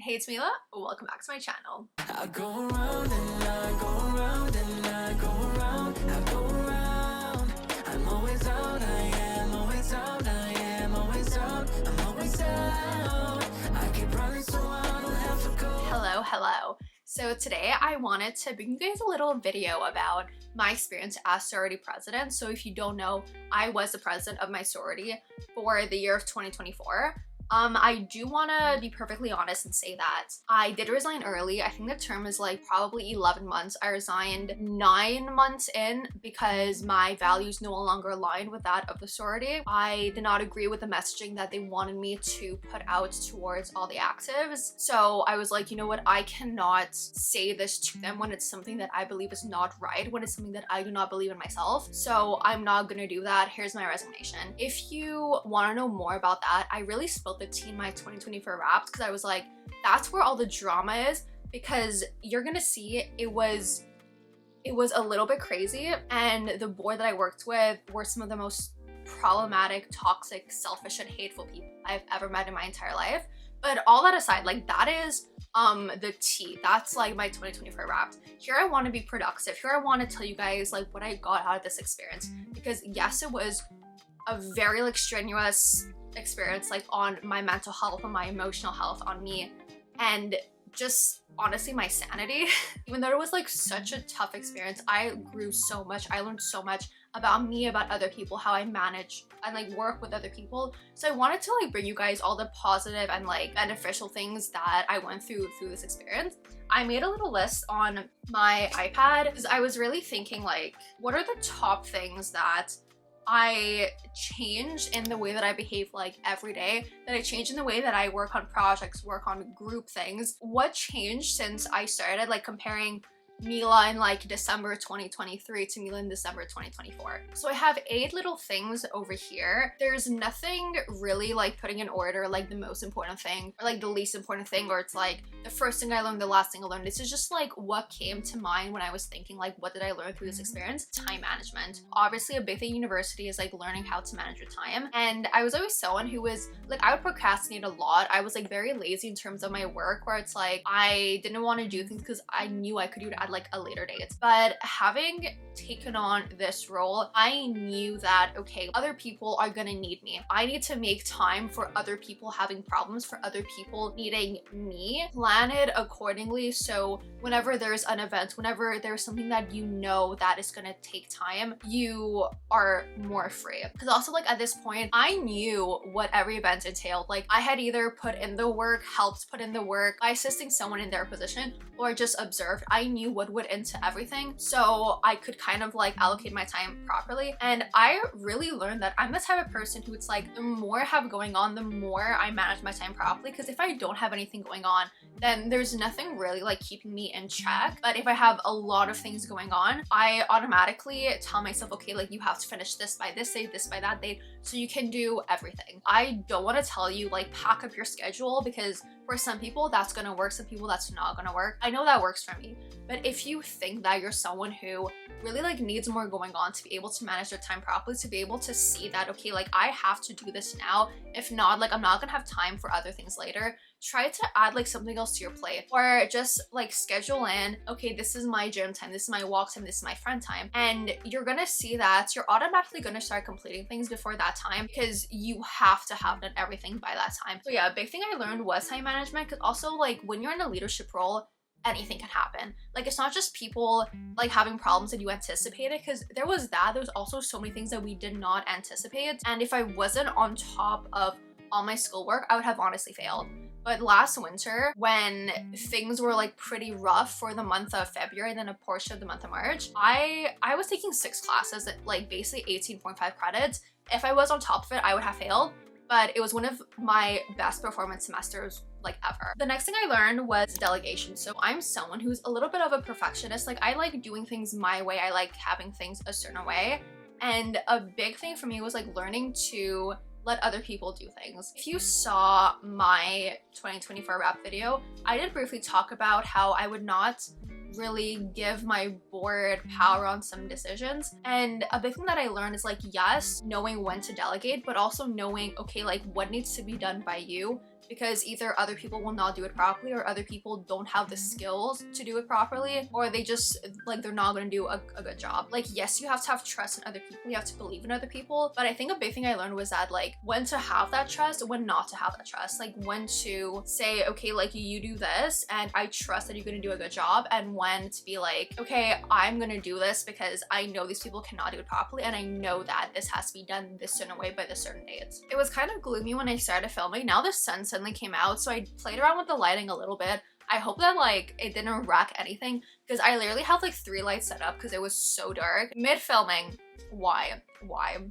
Hey, it's Mila. Welcome back to my channel. I go around and I go around and I go around, I go around. I'm always out, I am always out, I am always out, I'm always out. I keep running so I don't have to go. Hello. So today I wanted to bring you guys a little video about my experience as sorority president. So if you don't know, I was the president of my sorority for the year of 2024. I do want to be perfectly honest and say that I did resign early. I think the term is like probably 11 months. I resigned 9 months in because my values no longer aligned with that of the sorority. I did not agree with the messaging that they wanted me to put out towards all the actives. So I was like, you know what? I cannot say this to them when it's something that I believe is not right, when it's something that I do not believe in myself. So I'm not gonna do that. Here's my resignation. If you want to know more about that, I really spilled the tea in my 2024 wraps because I was like, that's where all the drama is, because you're gonna see it was a little bit crazy, and the board that I worked with were some of the most problematic, toxic, selfish, and hateful people I've ever met in my entire life. But all that aside, like, that is the tea. That's like my 2024 wraps. Here I want to be productive. Here I want to tell you guys like what I got out of this experience, because yes, it was a very like strenuous experience, like on my mental health, on my emotional health, on me, and just honestly my sanity. Even though it was like such a tough experience, I grew so much. I learned so much about me, about other people, how I manage and like work with other people. So I wanted to like bring you guys all the positive and like beneficial things that I went through this experience. I made a little list on my iPad because I was really thinking like, what are the top things that I changed in the way that I behave like every day, that I changed in the way that I work on projects, work on group things. What changed since I started like comparing Mila in like December 2023 to Mila in December 2024. So I have 8 little things over here. There's nothing really like putting in order like the most important thing or like the least important thing, or it's like the first thing I learned, the last thing I learned. This is just like what came to mind when I was thinking like, what did I learn through this experience? Time management. Obviously a big thing in university is like learning how to manage your time. And I was always someone who was like, I would procrastinate a lot. I was like very lazy in terms of my work, where it's like I didn't want to do things because I knew I could do it at like a later date. But having taken on this role, I knew that, okay, other people are gonna need me. I need to make time for other people having problems, for other people needing me. Plan it accordingly, so whenever there's an event, whenever there's something that you know that is gonna take time, you are more free. Because also like at this point, I knew what every event entailed. Like I had either put in the work, helped put in the work by assisting someone in their position, or just observed. I knew what would into everything, so I could kind of like allocate my time properly. And I really learned that I'm the type of person who, it's like the more I have going on, the more I manage my time properly. Because if I don't have anything going on, then there's nothing really like keeping me in check. But if I have a lot of things going on, I automatically tell myself, okay, like you have to finish this by this date, this by that date, so you can do everything. I don't want to tell you like pack up your schedule, because for some people that's gonna work, some people that's not gonna work. I know that works for me. But if you think that you're someone who really like needs more going on to be able to manage their time properly, to be able to see that, okay, like I have to do this now, if not, like I'm not gonna have time for other things later, try to add like something else to your plate, or just like schedule in, okay, this is my gym time, this is my walk time, this is my friend time, and you're gonna see that you're automatically gonna start completing things before that time, because you have to have done everything by that time. So yeah, a big thing I learned was time management, because also like when you're in a leadership role, anything can happen. Like it's not just people like having problems that you anticipated, because there was also so many things that we did not anticipate. And if I wasn't on top of all my schoolwork, I would have honestly failed. But last winter, when things were like pretty rough for the month of February and then a portion of the month of March, I was taking 6 classes at like basically 18.5 credits. If I was on top of it, I would have failed. But it was one of my best performance semesters like ever. The next thing I learned was delegation. So I'm someone who's a little bit of a perfectionist. Like I like doing things my way. I like having things a certain way. And a big thing for me was like learning to let other people do things. If you saw my 2024 wrap video, I did briefly talk about how I would not really give my board power on some decisions. And a big thing that I learned is like, yes, knowing when to delegate, but also knowing, okay, like what needs to be done by you because either other people will not do it properly, or other people don't have the skills to do it properly, or they just like they're not going to do a good job. Like, yes, you have to have trust in other people, you have to believe in other people, but I think a big thing I learned was that like when to have that trust, when not to have that trust, like when to say, okay, like you do this and I trust that you're going to do a good job, and when to be like, okay, I'm going to do this because I know these people cannot do it properly, and I know that this has to be done this certain way by this certain dates. It was kind of gloomy when I started filming. Now the sun suddenly came out, so I played around with the lighting a little bit. I hope that like it didn't wreck anything, because I literally had like 3 lights set up because it was so dark mid filming. Why?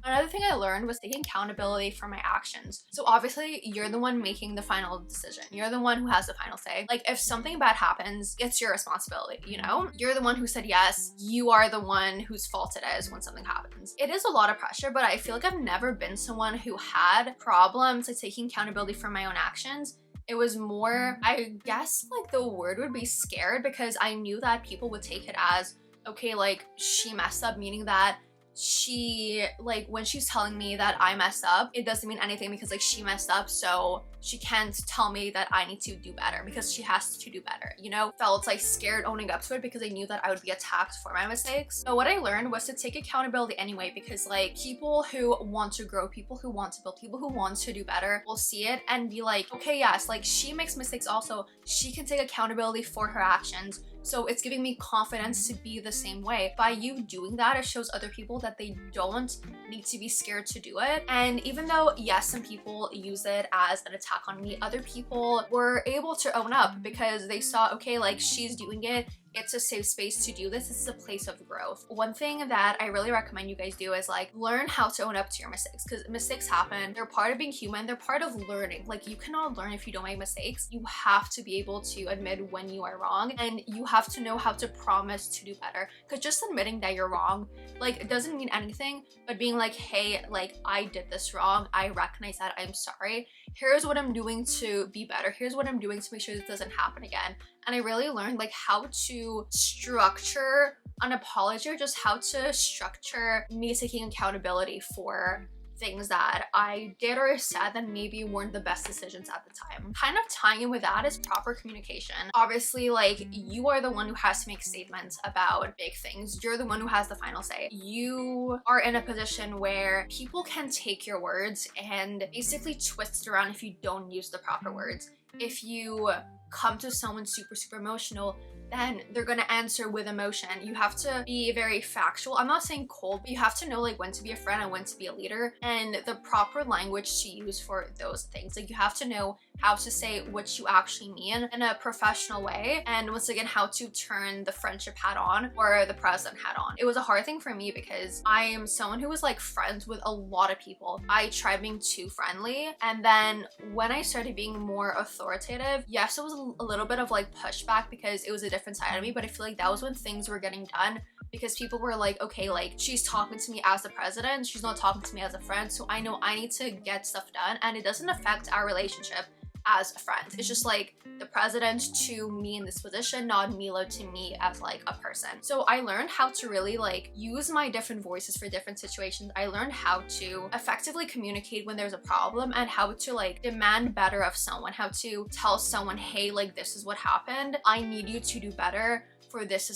Another thing I learned was taking accountability for my actions. So obviously you're the one making the final decision. You're the one who has the final say. Like if something bad happens, it's your responsibility, you know? You're the one who said yes. You are the one whose fault it is when something happens. It is a lot of pressure, but I feel like I've never been someone who had problems like taking accountability for my own actions. It was more, I guess like the word would be scared, because I knew that people would take it as, okay, like she messed up, meaning that she, like when she's telling me that I messed up, it doesn't mean anything because like she messed up, so she can't tell me that I need to do better because she has to do better, you know? Felt like scared owning up to it because I knew that I would be attacked for my mistakes. So what I learned was to take accountability anyway, because like people who want to grow, people who want to build, people who want to do better will see it and be like, okay, yes, like she makes mistakes also, she can take accountability for her actions. So it's giving me confidence to be the same way. By you doing that, it shows other people that they don't need to be scared to do it. And even though, yes, some people use it as an attack on me, other people were able to own up because they saw, okay, like she's doing it. It's a safe space to do this. This is a place of growth. One thing that I really recommend you guys do is like learn how to own up to your mistakes, because mistakes happen. They're part of being human. They're part of learning. Like you cannot learn if you don't make mistakes. You have to be able to admit when you are wrong, and you have to know how to promise to do better, because just admitting that you're wrong, like it doesn't mean anything, but being like, hey, like I did this wrong. I recognize that. I'm sorry. Here's what I'm doing to be better. Here's what I'm doing to make sure this doesn't happen again. And I really learned like how to structure an apology, or just how to structure me taking accountability for things that I did or said that maybe weren't the best decisions at the time. Kind of tying in with that is proper communication. Obviously, like you are the one who has to make statements about big things. You're the one who has the final say. You are in a position where people can take your words and basically twist it around if you don't use the proper words. If you come to someone super emotional, then they're gonna answer with emotion. You have to be very factual. I'm not saying cold, but you have to know like when to be a friend and when to be a leader, and the proper language to use for those things. Like you have to know how to say what you actually mean in a professional way, and once again, how to turn the friendship hat on or the president hat on. It was a hard thing for me because I am someone who was like friends with a lot of people. I tried being too friendly, and then when I started being more authoritative, yes, it was a little bit of like pushback because it was a different side of me, but I feel like that was when things were getting done, because people were like, okay, like she's talking to me as the president, she's not talking to me as a friend, so I know I need to get stuff done, and it doesn't affect our relationship as a friend. It's just like the president to me in this position, not Mila to me as like a person. So I learned how to really like use my different voices for different situations. I learned how to effectively communicate when there's a problem, and how to like demand better of someone, how to tell someone, hey, like this is what happened, I need you to do better for this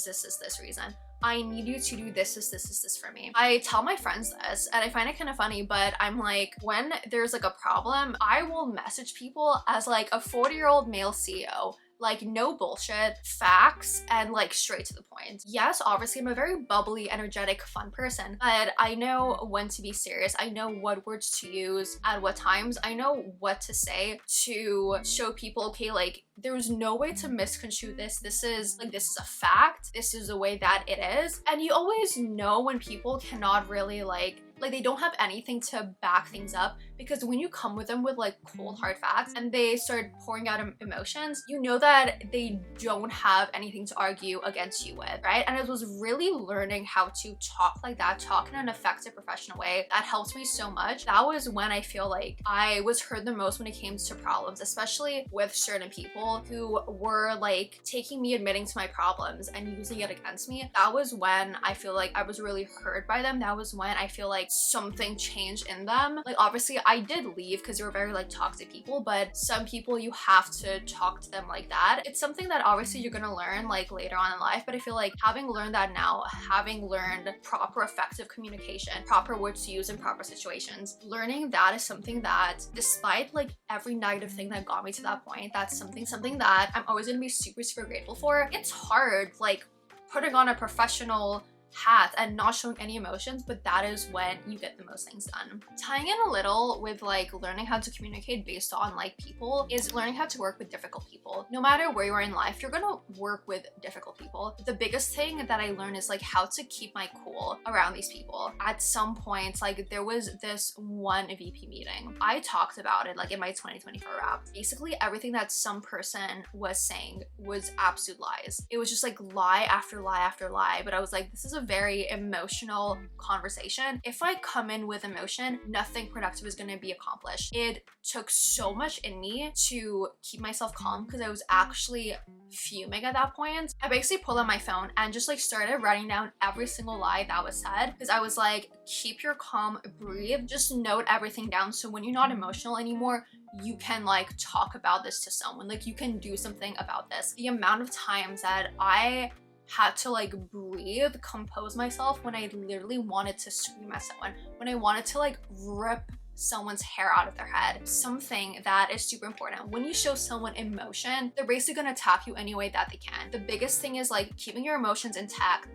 reason. I need you to do this for me. I tell my friends this, and I find it kind of funny, but I'm like, when there's like a problem, I will message people as like a 40-year-old male CEO. Like no bullshit, facts, and like straight to the point. Yes, obviously I'm a very bubbly, energetic, fun person, but I know when to be serious. I know what words to use at what times. I know what to say to show people, okay, like there's no way to misconstrue this. This is a fact. This is the way that it is. And you always know when people cannot really like they don't have anything to back things up, because when you come with them with like cold hard facts and they start pouring out emotions, you know that they don't have anything to argue against you with, right? And it was really learning how to talk like that, talk in an effective professional way, that helped me so much. That was when I feel like I was heard the most when it came to problems, especially with certain people who were like taking me admitting to my problems and using it against me. That was when I feel like I was really heard by them. That was when I feel like something changed in them. Like obviously I did leave because they were very like toxic people, but some people you have to talk to them like that. It's something that obviously you're gonna learn like later on in life, but I feel like having learned that now, having learned proper effective communication, proper words to use in proper situations, learning that is something that despite like every negative thing that got me to that point, that's something that I'm always gonna be super grateful for. It's hard like putting on a professional hat and not showing any emotions, but that is when you get the most things done. Tying in a little with like learning how to communicate based on like people is learning how to work with difficult people. No matter where you are in life, you're gonna work with difficult people. The biggest thing that I learned is like how to keep my cool around these people. At some point, like there was this one VP meeting. I talked about it like in my 2024 wrap. Basically everything that some person was saying was absolute lies. It was just like lie after lie after lie, but I was like, this is a very emotional conversation. If I come in with emotion, nothing productive is going to be accomplished. It took so much in me to keep myself calm because I was actually fuming at that point. I basically pulled out my phone and just like started writing down every single lie that was said because I was like, keep your calm, breathe, just note everything down so when you're not emotional anymore, you can like talk about this to someone, like you can do something about this. The amount of times that I had to like breathe, compose myself when I literally wanted to scream at someone, when I wanted to like rip someone's hair out of their head. Something that is super important. When you show someone emotion, they're basically gonna attack you any way that they can. The biggest thing is like keeping your emotions intact,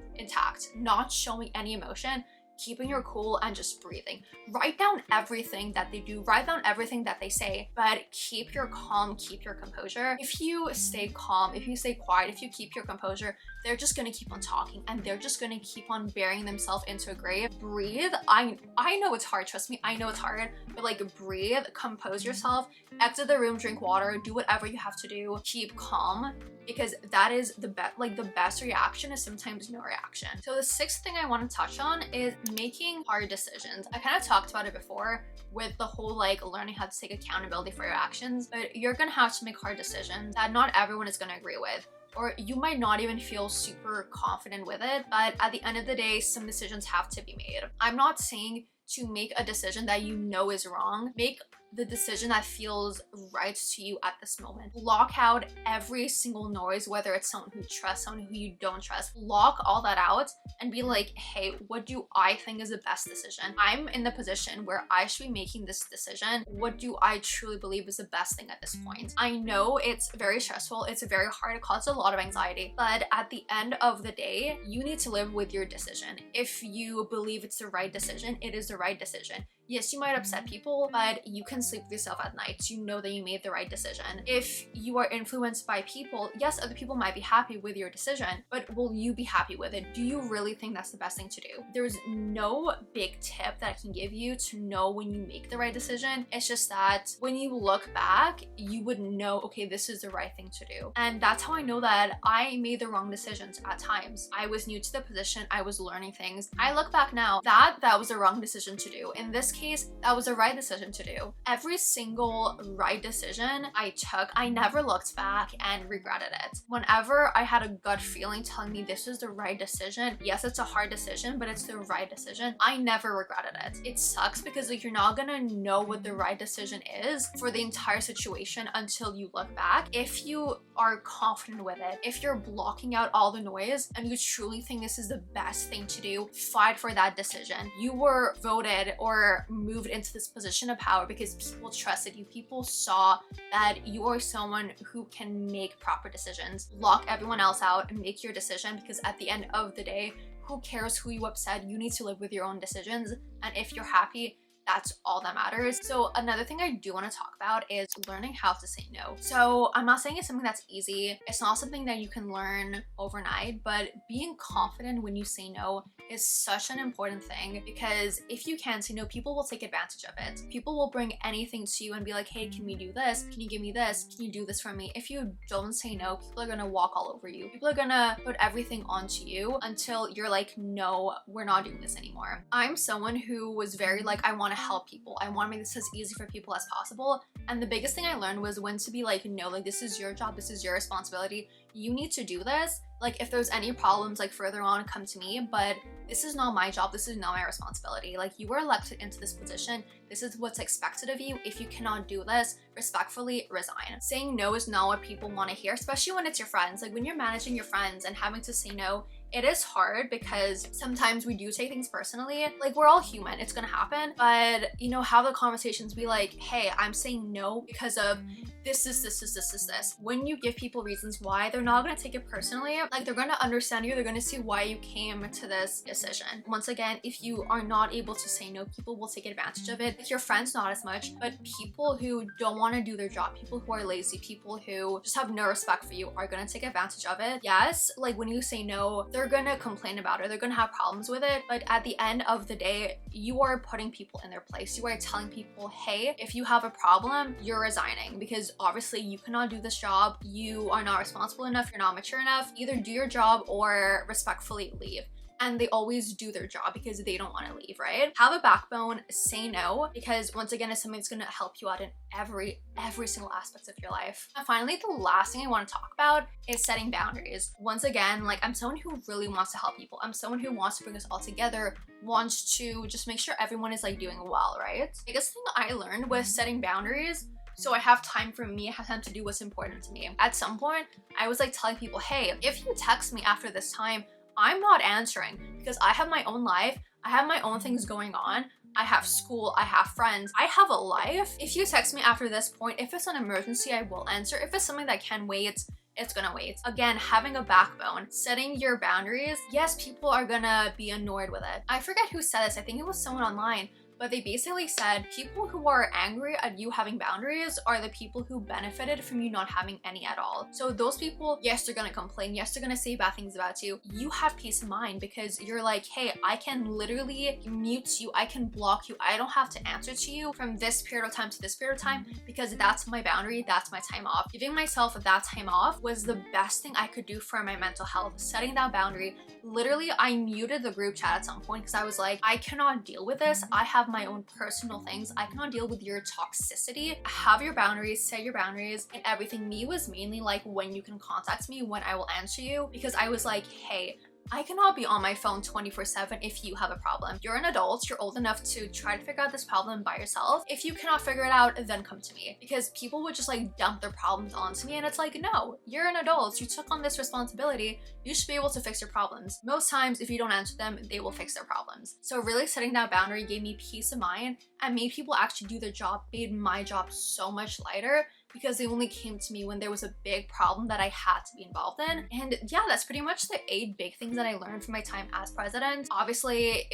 not showing any emotion, keeping your cool and just breathing. Write down everything that they do, write down everything that they say, but keep your calm, keep your composure. If you stay calm, if you stay quiet, if you keep your composure, they're just gonna keep on talking and they're just gonna keep on burying themselves into a grave. Breathe. I know it's hard, trust me, I know it's hard, but like breathe, compose yourself, exit the room, drink water, do whatever you have to do, keep calm, because that is the best, like the best reaction is sometimes no reaction. So the sixth thing I want to touch on is making hard decisions. I kind of talked about it before with the whole like learning how to take accountability for your actions, but you're gonna have to make hard decisions that not everyone is gonna agree with, or you might not even feel super confident with it, but at the end of the day, some decisions have to be made. I'm not saying to make a decision that you know is wrong. Make the decision that feels right to you at this moment. Block out every single noise, whether it's someone who you trust, someone who you don't trust. Block all that out and be like, hey, what do I think is the best decision? I'm in the position where I should be making this decision. What do I truly believe is the best thing at this point? I know it's very stressful, it's very hard, it causes a lot of anxiety, but at the end of the day, you need to live with your decision. If you believe it's the right decision, it is the right decision. Yes, you might upset people, but you can sleep with yourself at night. You know that you made the right decision. If you are influenced by people, yes, other people might be happy with your decision, but will you be happy with it? Do you really think that's the best thing to do? There's no big tip that I can give you to know when you make the right decision. It's just that when you look back, you would know, okay, this is the right thing to do. And that's how I know that I made the wrong decisions at times. I was new to the position, I was learning things. I look back now, that was the wrong decision to do. In this case, that was the right decision to do. Every single right decision I took, I never looked back and regretted it. Whenever I had a gut feeling telling me this is the right decision, yes, it's a hard decision, but it's the right decision, I never regretted it. It sucks because like you're not gonna know what the right decision is for the entire situation until you look back. If you are confident with it, if you're blocking out all the noise and you truly think this is the best thing to do, fight for that decision. You were voted or moved into this position of power because people trusted you. People saw that you are someone who can make proper decisions. Lock everyone else out and make your decision, because at the end of the day, who cares who you upset? You need to live with your own decisions, and if you're happy, that's all that matters. So another thing I do want to talk about is learning how to say no. So I'm not saying it's something that's easy. It's not something that you can learn overnight, but being confident when you say no is such an important thing, because if you can say no, people will take advantage of it. People will bring anything to you and be like, hey, can we do this? Can you give me this? Can you do this for me? If you don't say no, people are gonna walk all over you. People are gonna put everything onto you until you're like, no, we're not doing this anymore. I'm someone who was very like, I want to help people. I want to make this as easy for people as possible. And the biggest thing I learned was when to be like, no, like this is your job, this is your responsibility. you need to do this. Like, if there's any problems, like, further on, come to me, but this is not my job. This is not my responsibility. Like, you were elected into this position. This is what's expected of you. If you cannot do this, respectfully resign. Saying no is not what people want to hear, especially when it's your friends. Like, when you're managing your friends and having to say no, it is hard because sometimes we do take things personally. Like, we're all human, it's gonna happen. But, you know, have the conversations, be like, hey, I'm saying no because of this. When you give people reasons why, they're not gonna take it personally. Like, they're gonna understand you, they're gonna see why you came to this decision. Once again, if you are not able to say no, people will take advantage of it. Like, your friends, not as much, but people who don't want to do their job, people who are lazy, people who just have no respect for you are gonna take advantage of it. Yes, like, when you say no, they're gonna complain about it, they're gonna have problems with it, but at the end of the day, you are putting people in their place. You are telling people, hey, if you have a problem, you're resigning, because obviously you cannot do this job, you are not responsible enough, you're not mature enough. Either do your job or respectfully leave. And they always do their job because they don't want to leave, right? Have a backbone, say no, because once again, it's something that's going to help you out in every single aspect of your life. And finally, the last thing I want to talk about is setting boundaries. Once again, like, I'm someone who really wants to help people. I'm someone who wants to bring us all together, wants to just make sure everyone is, like, doing well, right? The biggest thing I learned was setting boundaries. So I have time for me, I have time to do what's important to me. At some point, I was, like, telling people, hey, if you text me after this time, I'm not answering, because I have my own life, I have my own things going on, I have school, I have friends, I have a life. If you text me after this point, if it's an emergency, I will answer. If it's something that can wait, it's gonna wait. Again, having a backbone, setting your boundaries. Yes, people are gonna be annoyed with it. I forget who said this, I think it was someone online, but they basically said people who are angry at you having boundaries are the people who benefited from you not having any at all. So those people, yes, they're gonna complain, yes, they're gonna say bad things about you. You have peace of mind because you're like, hey, I can literally mute you, I can block you, I don't have to answer to you from this period of time to this period of time, because that's my boundary, that's my time off. Giving myself that time off was the best thing I could do for my mental health. Setting that boundary, literally, I muted the group chat at some point because I was like, I cannot deal with this. I have my own personal things. I cannot deal with your toxicity. Have your boundaries, set your boundaries, and everything. Me was mainly like when you can contact me, when I will answer you, because I was like, hey, I cannot be on my phone 24/7 if you have a problem. You're an adult, you're old enough to try to figure out this problem by yourself. If you cannot figure it out, then come to me. Because people would just, like, dump their problems onto me, and it's like, no, you're an adult, you took on this responsibility, you should be able to fix your problems. Most times, if you don't answer them, they will fix their problems. So really setting that boundary gave me peace of mind and made people actually do their job, made my job so much lighter, because they only came to me when there was a big problem that I had to be involved in. And yeah, that's pretty much the 8 big things that I learned from my time as president. Obviously,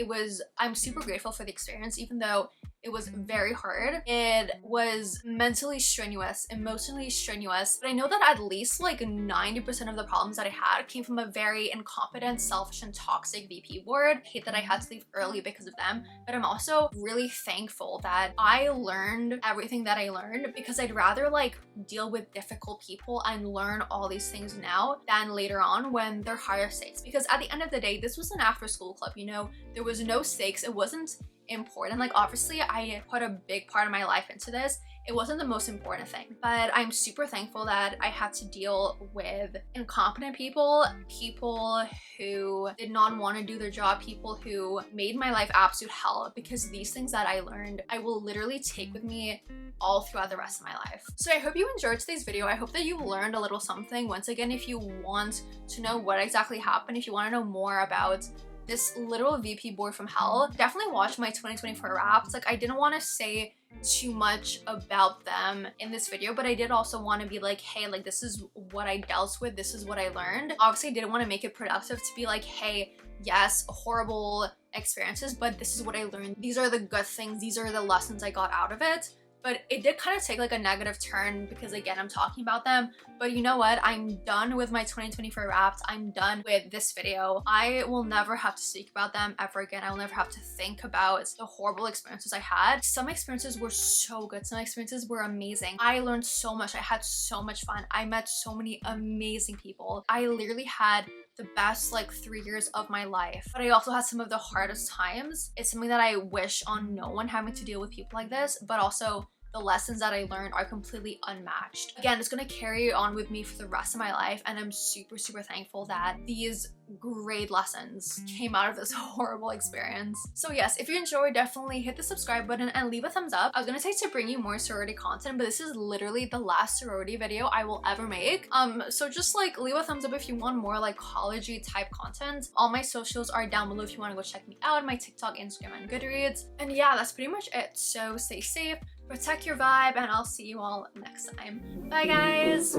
I'm super grateful for the experience, even though it was very hard. It was mentally strenuous, emotionally strenuous, but I know that at least like 90% of the problems that I had came from a very incompetent, selfish, and toxic VP board. I hate that I had to leave early because of them, but I'm also really thankful that I learned everything that I learned, because I'd rather like deal with difficult people and learn all these things now than later on when they're higher stakes. Because at the end of the day, this was an after school club, you know, there was no stakes, it wasn't important. Like, obviously I put a big part of my life into this. It wasn't the most important thing, but I'm super thankful that I had to deal with incompetent people, people who did not want to do their job, people who made my life absolute hell, because these things that I learned, I will literally take with me all throughout the rest of my life. So I hope you enjoyed today's video. I hope that you learned a little something. Once again, if you want to know what exactly happened, if you want to know more about this literal VP board from hell, definitely watch my 2024 wraps. Like, I didn't want to say too much about them in this video, but I did also want to be like, hey, like, this is what I dealt with, this is what I learned. Obviously, I didn't want to make it productive to be like, hey, yes, horrible experiences, but this is what I learned. These are the good things, these are the lessons I got out of it. But it did kind of take like a negative turn because, again, I'm talking about them. But you know what? I'm done with my 2024 wraps. I'm done with this video. I will never have to speak about them ever again. I will never have to think about the horrible experiences I had. Some experiences were so good. Some experiences were amazing. I learned so much. I had so much fun. I met so many amazing people. I literally had the best like 3 years of my life, but I also had some of the hardest times. It's something that I wish on no one having to deal with people like this, but also the lessons that I learned are completely unmatched. Again, it's gonna carry on with me for the rest of my life, and I'm super, super thankful that these great lessons came out of this horrible experience. So yes, if you enjoyed, definitely hit the subscribe button and leave a thumbs up. I was gonna say to bring you more sorority content, but this is literally the last sorority video I will ever make. So just like leave a thumbs up if you want more like college-y type content. All my socials are down below if you want to go check me out, my TikTok, Instagram, and Goodreads. And yeah, that's pretty much it. So stay safe, protect your vibe, and I'll see you all next time. Bye guys!